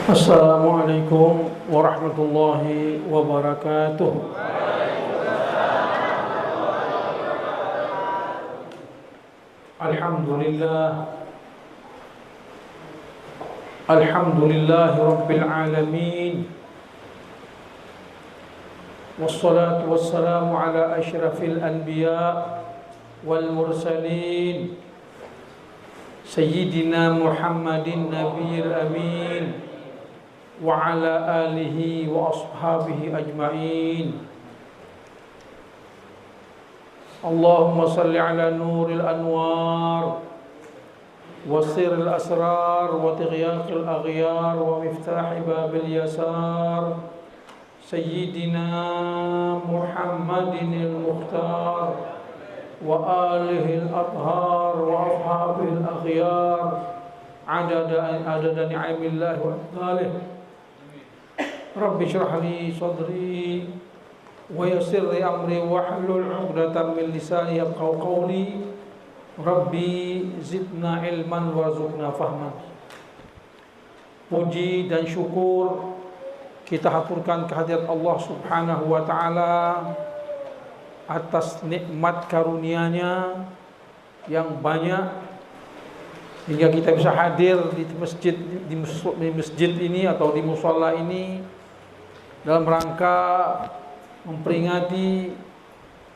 Assalamualaikum warahmatullahi wabarakatuh. Alhamdulillah. Alhamdulillahi rabbil alamin. Wassalatu wassalamu ala asyrafil anbiya wal mursalin Sayyidina Muhammadin nabiyil amin wa ala alihi wa ashabihi ajma'in. Allahumma salli ala nuril anwar wa sirril asrar wa tighyaqil aghyar wa miftahi babil yasar Sayyidina Muhammadinil mukhtar wa alihil athhar wa ashabil akhyar adada ni'amillah wa afdalih. Rabbi shrah li sadri wa yassir li amri wahlul 'uqdatam min lisani yafqahu qawli. Rabbi zidna ilman warzuqna fahman. Puji dan syukur kita haturkan kehadirat Allah Subhanahu wa taala atas nikmat karunia-Nya yang banyak hingga kita bisa hadir di masjid ini atau di musholla ini dalam rangka memperingati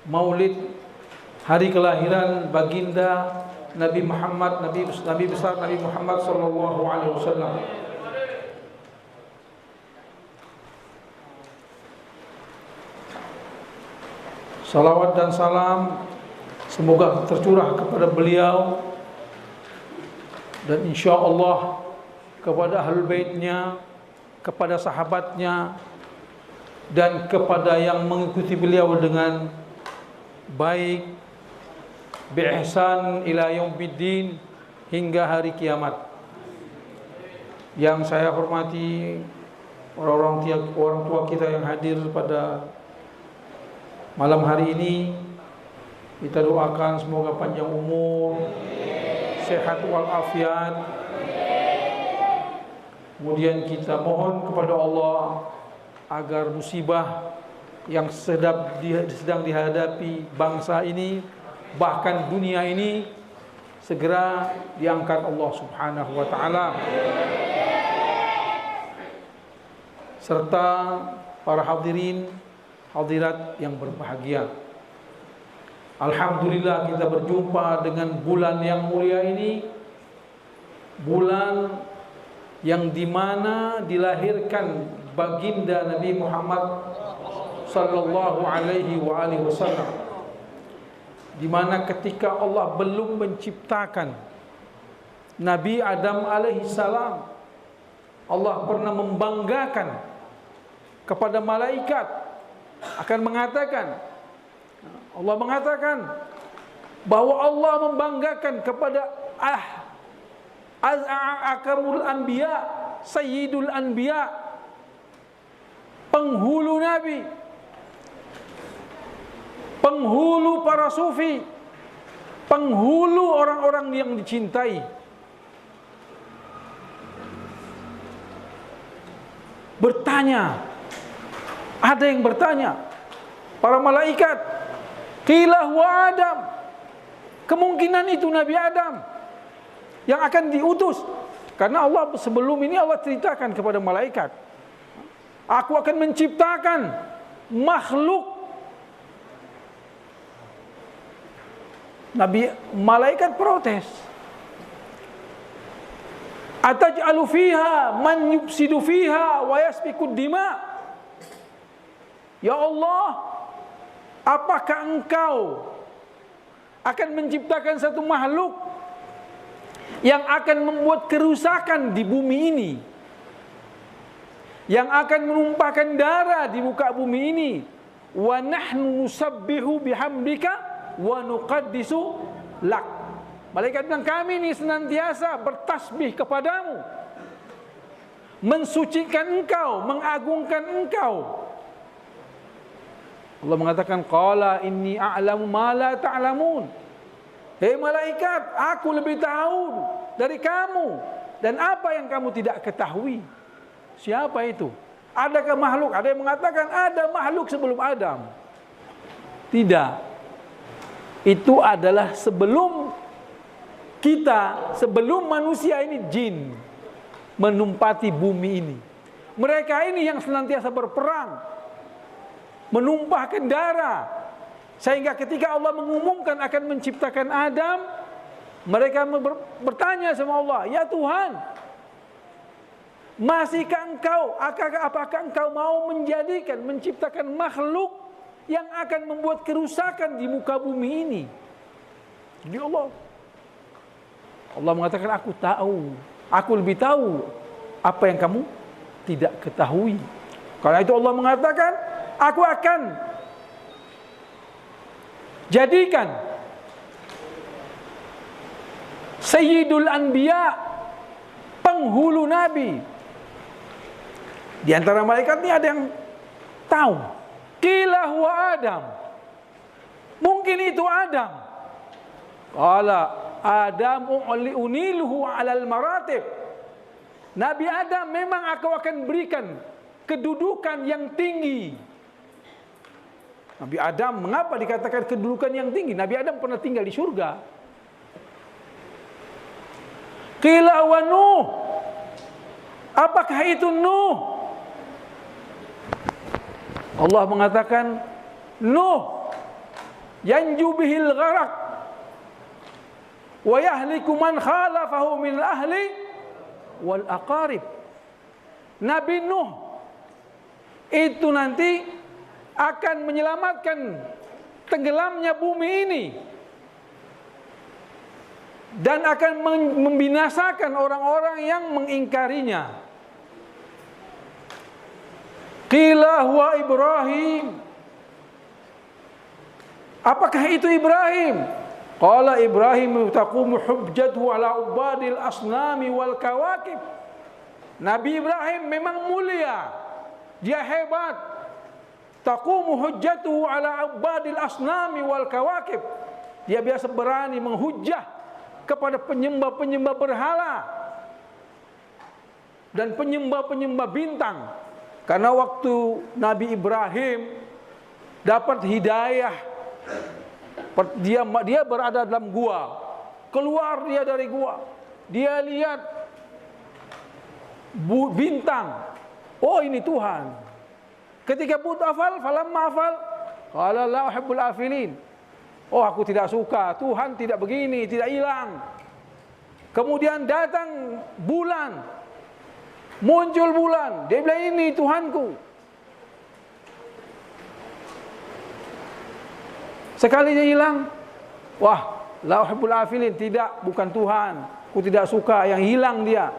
Maulid hari kelahiran baginda Nabi Muhammad, Nabi besar Nabi Muhammad sallallahu alaihi wasallam. Salawat dan salam semoga tercurah kepada beliau dan insyaallah kepada ahlul baitnya, kepada sahabatnya, dan kepada yang mengikuti beliau dengan baik bi ihsan ila yaumiddin hingga hari kiamat. Yang saya hormati orang tua kita yang hadir pada malam hari ini, kita doakan semoga panjang umur, sehat walafiat. Kemudian kita mohon kepada Allah agar musibah yang sedang dihadapi bangsa ini, bahkan dunia ini, segera diangkat Allah Subhanahu wa taala. Serta para hadirat yang berbahagia. Alhamdulillah kita berjumpa dengan bulan yang mulia ini, bulan yang dimana dilahirkan baginda Nabi Muhammad sallallahu alaihi wasallam, dimana ketika Allah belum menciptakan Nabi Adam alaihi salam, Allah pernah membanggakan kepada malaikat, akan mengatakan, Allah mengatakan bahwa Allah membanggakan kepada akamul anbiya, sayyidul anbiya, penghulu nabi, penghulu para sufi, penghulu orang-orang yang dicintai. Bertanya, ada yang bertanya, para malaikat, qila huwa Adam, kemungkinan itu Nabi Adam yang akan diutus. Karena Allah sebelum ini Allah ceritakan kepada malaikat, aku akan menciptakan makhluk. Malaikat protes, ataj'alu fiha man yufsidu fiha wa yasfikud dima. Ya Allah, apakah engkau akan menciptakan satu makhluk yang akan membuat kerusakan di bumi ini, yang akan menumpahkan darah di muka bumi ini? Wa nahnu nusabbihu bihamdika wa nuqaddisu lak. Malaikat bilang, kami ini senantiasa bertasbih kepadamu, mensucikan engkau, mengagungkan engkau. Allah mengatakan, qala inni a'lamu ma la ta'lamun. Hei malaikat, aku lebih tahu dari kamu dan apa yang kamu tidak ketahui. Siapa itu? Adakah makhluk? Ada yang mengatakan ada makhluk sebelum Adam. Tidak. Itu adalah sebelum kita, sebelum manusia ini jin menumpati bumi ini. Mereka ini yang senantiasa berperang, menumpahkan darah, sehingga ketika Allah mengumumkan akan menciptakan Adam, mereka bertanya sama Allah, ya Tuhan, masihkah engkau, apakah engkau mau menciptakan makhluk yang akan membuat kerusakan di muka bumi ini? Jadi Allah mengatakan, aku tahu, aku lebih tahu apa yang kamu tidak ketahui. Karena itu Allah mengatakan, aku akan jadikan Sayyidul Anbiya, penghulu Nabi. Di antara malaikat ini ada yang tahu. Qila huwa Adam. Mungkin itu Adam. Qala Adam uniluhu alal maratib. Nabi Adam memang aku akan berikan kedudukan yang tinggi. Nabi Adam, mengapa dikatakan kedudukan yang tinggi? Nabi Adam pernah tinggal di surga. Qila wa Nuh. Apakah itu Nuh? Allah mengatakan Nuh yanju bihil gharaq wa yahliku man khalafahu min ahli wal aqarib. Nabi Nuh itu nanti akan menyelamatkan tenggelamnya bumi ini dan akan membinasakan orang-orang yang mengingkarinya. Qila huwa Ibrahim. Apakah itu Ibrahim? Qala Ibrahim taqumu hujjatuhu ala ubadil asnami wal kawakib. Nabi Ibrahim memang mulia, dia hebat. Taqumu hujjatuhu ala ubadil asnami wal kawakib. Dia biasa berani menghujjah kepada penyembah-penyembah berhala dan penyembah-penyembah bintang. Karena waktu Nabi Ibrahim dapat hidayah, dia berada dalam gua, keluar dia dari gua, dia lihat bintang, oh ini Tuhan. Ketika butuh hafal, falamma hafal, qala la uhibbul afilin. Oh aku tidak suka, Tuhan tidak begini, tidak hilang. Kemudian datang bulan, muncul bulan, dia bilang ini Tuhanku. Sekalinya hilang, wah, la uhibbul afilin, tidak, bukan Tuhan, aku tidak suka, yang hilang dia.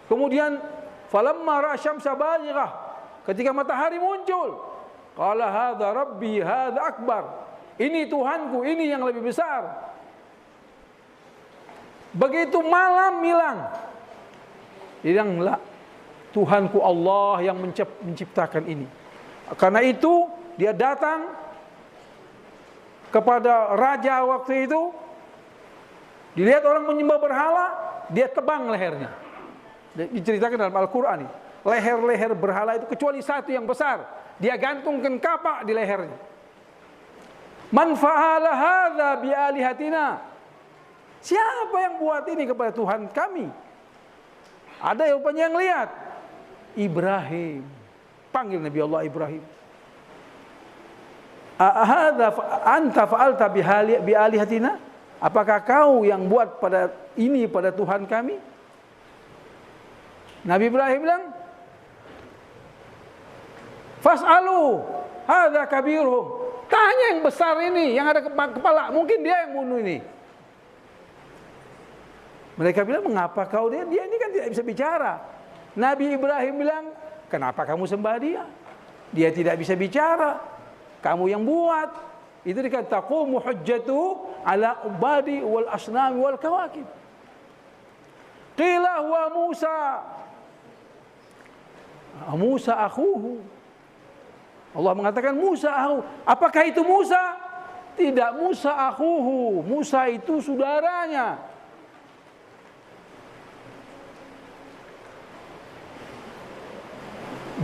Kemudian falamma ra'a syamsa bazighah, ketika matahari muncul, qala hadza rabbi hadza akbar. Ini Tuhanku, ini yang lebih besar. Begitu malam hilang, hilanglah Tuhanku Allah yang menciptakan ini. Karena itu dia datang kepada raja waktu itu, dilihat orang menyembah berhala, dia tebang lehernya. Diceritakan dalam Al-Quran ini, leher-leher berhala itu kecuali satu yang besar, dia gantungkan kapak di lehernya. Man fa'ala hadza bi alihatina. Siapa yang buat ini kepada Tuhan kami? Ada rupanya yang lihat, Ibrahim. Panggil Nabi Allah Ibrahim. Ahadza anta fa'alta bi alihatina? Apakah kau yang buat pada ini pada Tuhan kami? Nabi Ibrahim bilang, fas'alu hadza kabiruhum. Tanya yang besar ini, yang ada kepala, mungkin dia yang bunuh ini. Mereka bilang, mengapa kau dia ini kan tidak bisa bicara. Nabi Ibrahim bilang, kenapa kamu sembah dia? Dia tidak bisa bicara, kamu yang buat. Itu dikata taqumu hujjatu ala ubadi wal asnami wal kawakib. Qila huwa Musa. Musa akhuhu. Allah mengatakan Musa akhuhu. Apakah itu Musa? Tidak, Musa akhuhu. Musa itu saudaranya.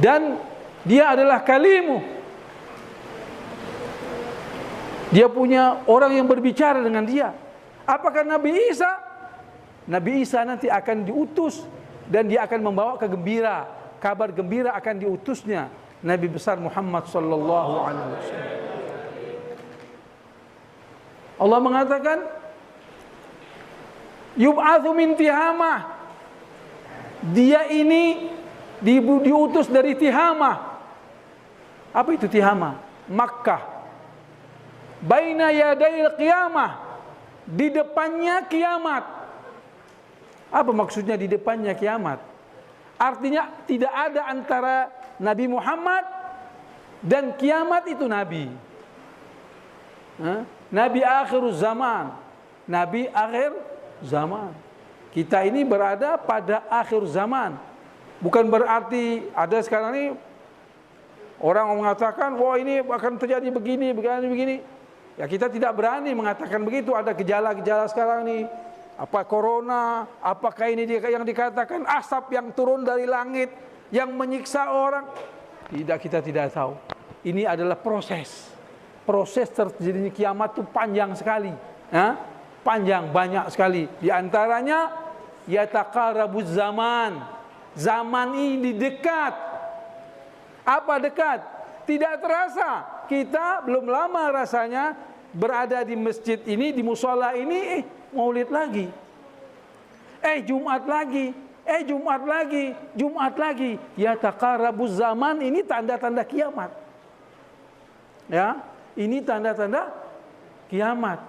dan dia adalah kalimu. Dia punya orang yang berbicara dengan dia. Apakah Nabi Isa? Nabi Isa nanti akan diutus dan dia akan membawa kabar gembira akan diutusnya Nabi besar Muhammad sallallahu alaihi wasallam. Allah mengatakan yub'atsu min Tihamah. Dia ini diutus dari Tihamah. Apa itu Tihamah? Makkah. Baina yadail qiyamah, di depannya kiamat. Apa maksudnya di depannya kiamat? Artinya tidak ada antara Nabi Muhammad dan kiamat itu Nabi. Nabi akhir zaman. Nabi akhir zaman. Kita ini berada pada akhir zaman. Bukan berarti ada sekarang ini orang mengatakan, wah ini akan terjadi begini, begini. Ya kita tidak berani mengatakan begitu. Ada gejala-gejala sekarang nih. Apa corona, apakah ini yang dikatakan asap yang turun dari langit, yang menyiksa orang. Tidak, kita tidak tahu. Ini adalah proses. Proses terjadinya kiamat itu panjang sekali. Panjang, banyak sekali. Di antaranya, yataqarabuz zaman. Zaman ini dekat. Apa dekat? Tidak terasa. Kita belum lama rasanya berada di masjid ini, di musola ini, maulid lagi. Jumat lagi. Jumat lagi. Ya taqarabuz zaman, ini tanda-tanda kiamat. Ya, ini tanda-tanda kiamat.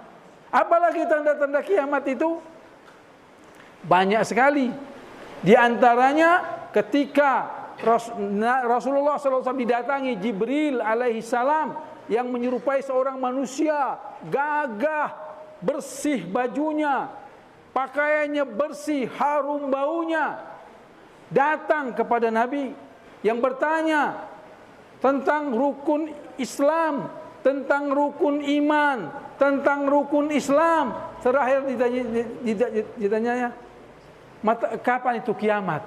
Apalagi tanda-tanda kiamat itu banyak sekali. Di antaranya ketika Rasulullah SAW didatangi Jibril alaihi salam yang menyerupai seorang manusia, gagah, bersih bajunya, pakaiannya bersih, harum baunya, datang kepada Nabi yang bertanya tentang rukun Islam, tentang rukun iman, tentang rukun Islam. Terakhir ditanya, kapan itu kiamat?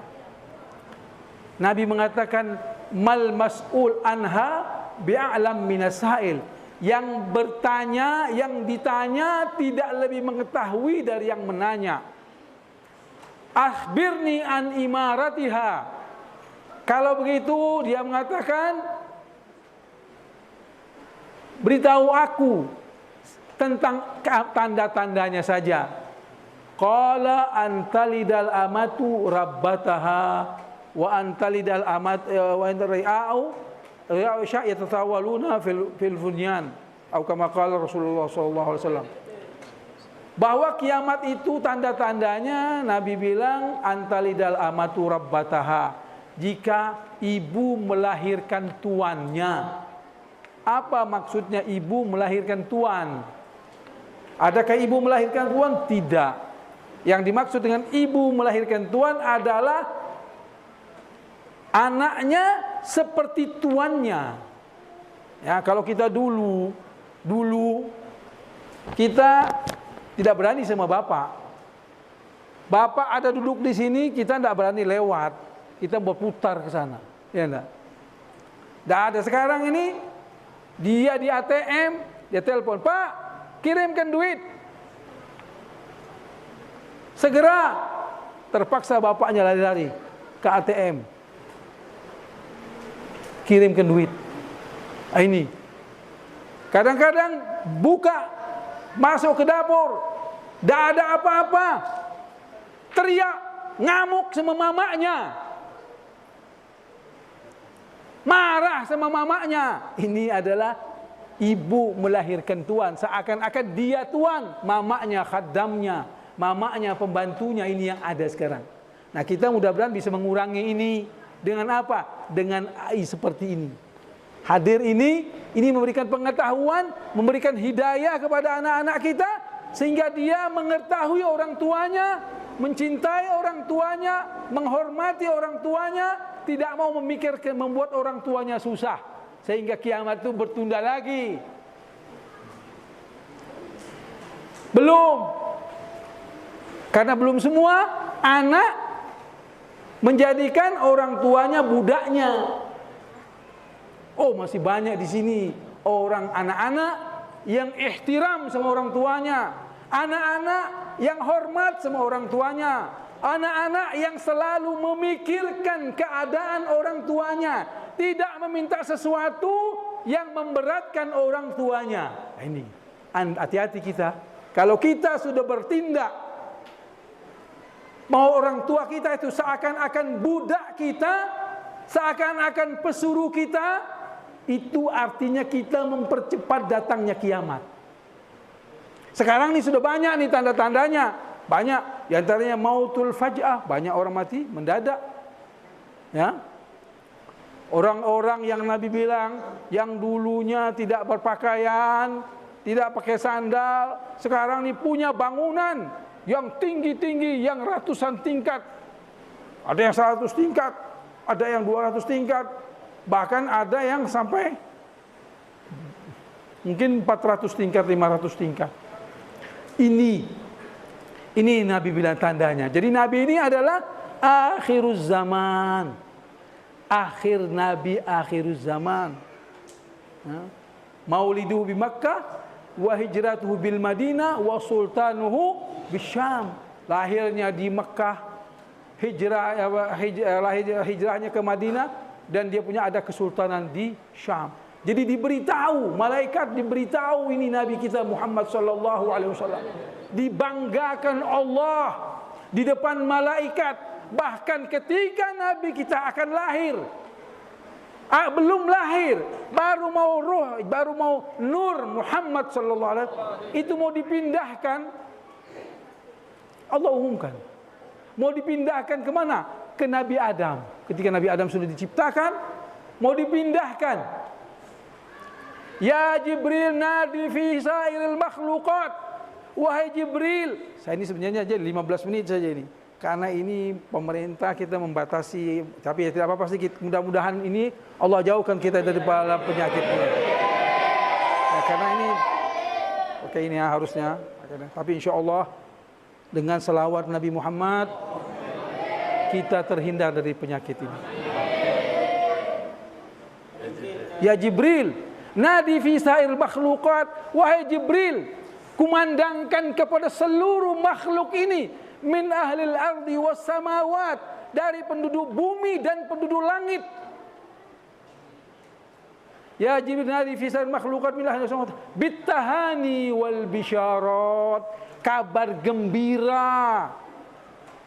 Nabi mengatakan, mal mas'ul anha bi'alam minas sa'il. Yang bertanya, yang ditanya tidak lebih mengetahui dari yang menanya. Akhbirni an imaratiha. Kalau begitu dia mengatakan, beritahu aku tentang tanda-tandanya saja. Qala antalidal amatu rabbataha wa antalidal amat wa antarri'au ri'au yatatawaluna fil bunyan atau kama qala Rasulullah sallallahu alaihi wasallam. Bahwa kiamat itu tanda-tandanya Nabi bilang antalidal amatu rabbataha, jika ibu melahirkan tuannya. Apa maksudnya ibu melahirkan tuan? Adakah ibu melahirkan tuan? Tidak. Yang dimaksud dengan ibu melahirkan tuan adalah anaknya seperti tuannya. Ya, kalau kita dulu kita tidak berani sama bapak. Bapak ada duduk di sini, kita tidak berani lewat. Kita berputar ke sana. Ya enggak? Tidak ada. Sekarang ini dia di ATM, dia telepon, "Pak, kirimkan duit." Segera terpaksa bapaknya lari-lari ke ATM. Kirimkan duit. Ini. Kadang-kadang buka, masuk ke dapur, tidak ada apa-apa. Teriak, ngamuk sama mamanya. Marah sama mamanya. Ini adalah ibu melahirkan tuan. Seakan-akan dia tuan, mamanya khaddamnya, mamanya pembantunya. Ini yang ada sekarang. Nah, kita mudah-mudahan bisa mengurangi ini. Dengan apa? Dengan AI seperti ini. Hadir ini memberikan pengetahuan, memberikan hidayah kepada anak-anak kita, sehingga dia mengetahui orang tuanya, mencintai orang tuanya, menghormati orang tuanya, tidak mau memikirkan membuat orang tuanya susah, sehingga kiamat itu bertunda lagi. Belum. Karena belum semua anak menjadikan orang tuanya budaknya. Oh, masih banyak di sini orang anak-anak yang ihtiram sama orang tuanya, anak-anak yang hormat sama orang tuanya, anak-anak yang selalu memikirkan keadaan orang tuanya, tidak meminta sesuatu yang memberatkan orang tuanya. Ini hati-hati kita. Kalau kita sudah bertindak mau orang tua kita itu seakan-akan budak kita, seakan-akan pesuruh kita, itu artinya kita mempercepat datangnya kiamat. Sekarang ini sudah banyak nih tanda-tandanya. Banyak, di antaranya mautul faj'ah, banyak orang mati mendadak. Ya. Orang-orang yang Nabi bilang yang dulunya tidak berpakaian, tidak pakai sandal, sekarang ini punya bangunan yang tinggi-tinggi, yang ratusan tingkat. Ada yang 100 tingkat, ada yang 200 tingkat, bahkan ada yang sampai mungkin 400 tingkat, 500 tingkat. Ini Nabi bilang tandanya. Jadi Nabi ini adalah akhiruz zaman. Akhir Nabi, akhiruz zaman. Mauliduhu bi Makkah wa hijratuhu bil Madinah wa sultanuhu bisyam. Lahirnya di Makkah, hijrahnya ke Madinah, dan dia punya ada kesultanan di Syam. Jadi diberitahu, malaikat diberitahu ini Nabi kita Muhammad sallallahu alaihi wasallam. Dibanggakan Allah di depan malaikat, bahkan ketika Nabi kita akan lahir. Belum lahir, baru mau nur Muhammad sallallahu alaihi wasallam itu mau dipindahkan. Allah umumkan. Mau dipindahkan ke mana? Ke Nabi Adam. Ketika Nabi Adam sudah diciptakan, mau dipindahkan. Ya Jibril nadi fi sairil makhluqat. Wahai Jibril. Saya ini sebenarnya aja 15 menit saja ini. Karena ini pemerintah kita membatasi, tapi ya tidak apa-apa sih. Mudah-mudahan ini Allah jauhkan kita dari bala penyakit ini. Ya, karena ini oke ini ya, harusnya. Tapi insya Allah dengan selawat Nabi Muhammad kita terhindar dari penyakit ini. Ya Jibril, nadi fi sa'il makhluqat, wahai Jibril, kumandangkan kepada seluruh makhluk ini, min ahlil ardi was samawat, dari penduduk bumi dan penduduk langit. Ya Jibril, nadi fi sa'il makhluqat min ahlil samawat, bittahani wal bisyarat, kabar gembira,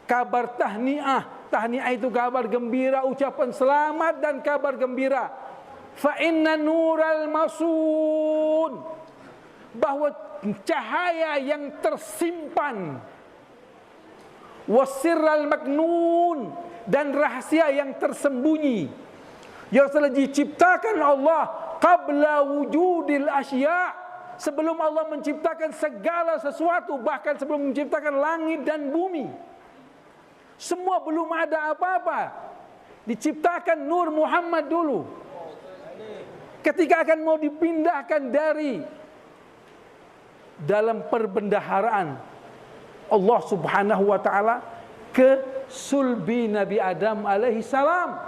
kabar tahniah. Tahniah itu kabar gembira, ucapan selamat dan kabar gembira. Fa inna nural masun, bahwa cahaya yang tersimpan, wasirral maknun, dan rahasia yang tersembunyi, yang telah diciptakan Allah qabla wujudil asya, sebelum Allah menciptakan segala sesuatu, bahkan sebelum menciptakan langit dan bumi. Semua belum ada apa-apa. Diciptakan Nur Muhammad dulu. Ketika akan mau dipindahkan dari dalam perbendaharaan Allah Subhanahu wa taala ke sulbi Nabi Adam alaihi salam.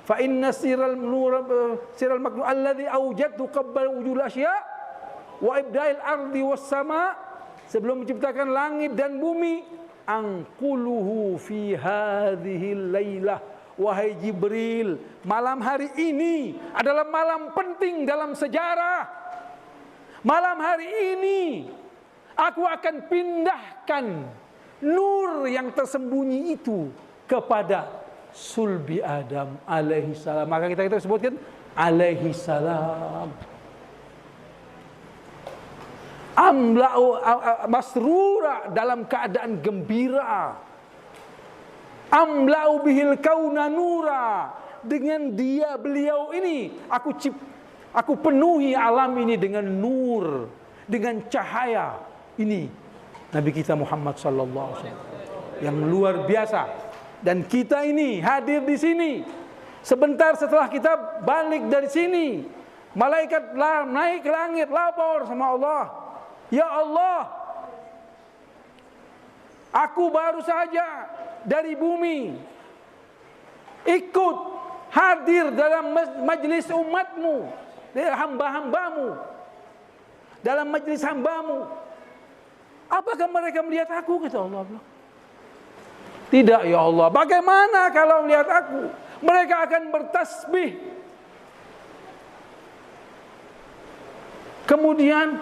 Fa inna siral maknun alladhi awjadtu qabla wujudil asya wa ibda'il ardi was sama, sebelum menciptakan langit dan bumi. Angkuluhu fi hadhil lailah, wahai Jibril, malam hari ini adalah malam penting dalam sejarah. Malam hari ini aku akan pindahkan nur yang tersembunyi itu kepada sulbi Adam alaihi salam. Maka kita sebutkan alaihi salam. Amla'u masrura, dalam keadaan gembira. Amla'u bihil kauna nura, dengan beliau ini aku penuhi alam ini dengan nur, dengan cahaya. Ini Nabi kita Muhammad sallallahu alaihi wasallam yang luar biasa. Dan kita ini hadir di sini. Sebentar setelah kita balik dari sini, malaikat naik ke langit lapor sama Allah. Ya Allah, aku baru saja dari bumi ikut hadir dalam majlis umatmu, hamba-hambamu, dalam majlis hambamu. Apakah mereka melihat aku? Kata Allah. Tidak ya Allah. Bagaimana kalau melihat aku? Mereka akan bertasbih. Kemudian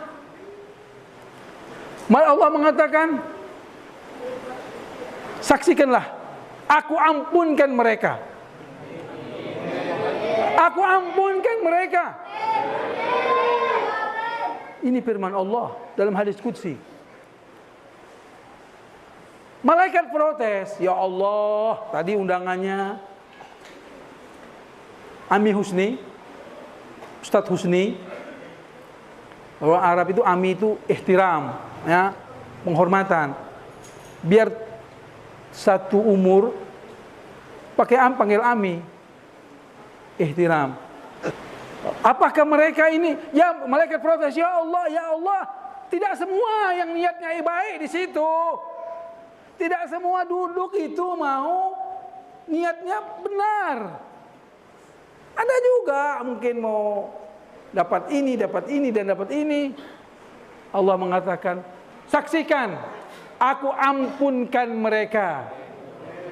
Allah mengatakan, saksikanlah, aku ampunkan mereka. Aku ampunkan mereka. Ini firman Allah dalam hadis qudsi. Malaikat protes, ya Allah, tadi undangannya Ami Husni, Ustadz Husni. Orang Arab itu Ami itu ihtiram, ya, penghormatan. Biar satu umur pakai panggil Ami, ihtiram. Apakah mereka ini? Ya, malaikat protes, ya Allah, tidak semua yang niatnya baik di situ. Tidak semua duduk itu mau niatnya benar. Ada juga mungkin mau dapat ini, dan dapat ini. Allah mengatakan, saksikan, aku ampunkan mereka.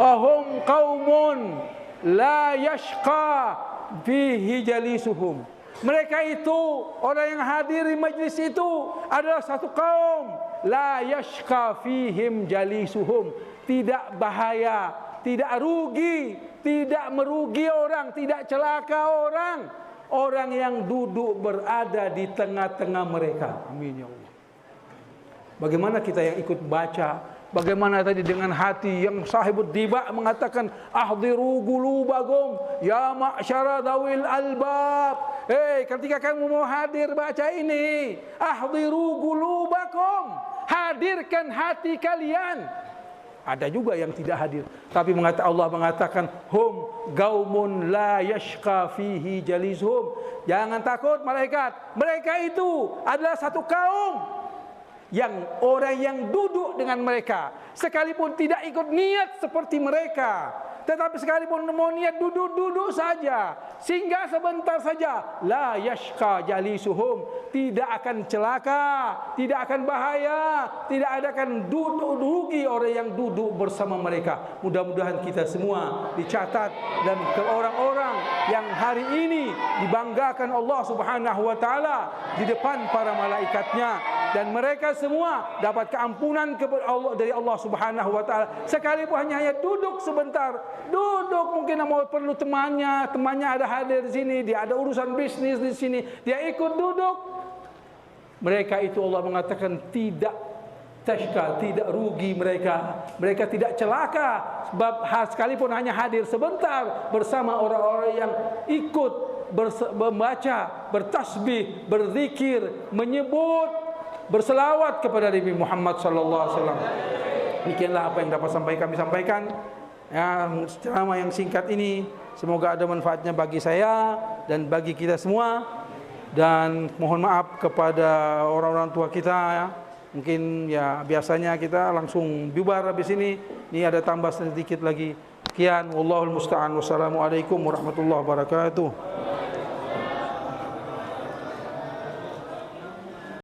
Ahum qaumun la yashqa fihi jalisuhum. Mereka itu, orang yang hadir di majlis itu adalah satu kaum, la yashqa fihim jalisuhum, tidak bahaya, tidak rugi, tidak merugi orang, tidak celaka orang yang duduk berada di tengah-tengah mereka. Amin ya Allah. Bagaimana kita yang ikut baca? Bagaimana tadi dengan hati yang sahibud diba mengatakan, ahdiru qulubakum ya ma'syara dawil albab. Ketika kamu mau hadir baca ini, ahdiru qulubakum, hadirkan hati kalian. Ada juga yang tidak hadir, tapi Allah mengatakan, hum qaumun la yashqa fihi jalisuhum. Jangan takut malaikat, mereka itu adalah satu kaum yang orang yang duduk dengan mereka, sekalipun tidak ikut niat seperti mereka, tetapi sekalipun mau niat duduk saja, singgah sebentar saja, la yashqa jalisuhum, tidak akan celaka, tidak akan bahaya, tidak akan rugi orang yang duduk bersama mereka. Mudah-mudahan kita semua dicatat dan ke orang-orang yang hari ini dibanggakan Allah Subhanahu wa taala di depan para malaikatnya, dan mereka semua dapat keampunan dari Allah Subhanahu wa taala. Sekalipun hanya duduk sebentar, mungkin mau perlu temannya ada hadir di sini, dia ada urusan bisnis di sini, dia ikut duduk. Mereka itu Allah mengatakan tidak tashka, tidak rugi mereka tidak celaka, sebab sekalipun hanya hadir sebentar bersama orang-orang yang ikut membaca, bertasbih, berzikir, menyebut, berselawat kepada Nabi Muhammad sallallahu alaihi wasallam. Demikianlah apa yang dapat kami sampaikan. Ya, ceramah yang singkat ini semoga ada manfaatnya bagi saya dan bagi kita semua. Dan mohon maaf kepada orang-orang tua kita ya. Mungkin ya biasanya kita langsung bubar habis ini. Ini ada tambah sedikit lagi. Sekian, wallahul musta'an. Wassalamualaikum warahmatullahi wabarakatuh.